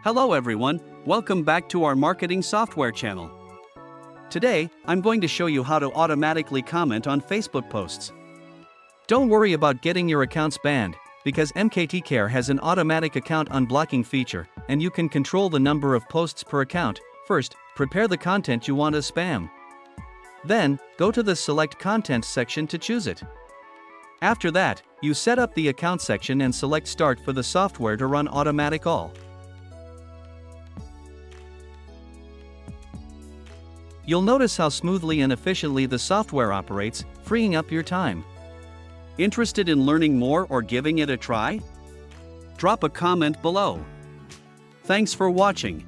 Hello everyone, welcome back to our marketing software channel. Today, I'm going to show you how to automatically comment on Facebook posts. Don't worry about getting your accounts banned, because MKTCare has an automatic account unblocking feature, and you can control the number of posts per account. First, prepare the content you want to spam. Then, go to the Select Content section to choose it. After that, you set up the account section and select Start for the software to run automatic all. You'll notice how smoothly and efficiently the software operates, freeing up your time. Interested in learning more or giving it a try? Drop a comment below. Thanks for watching.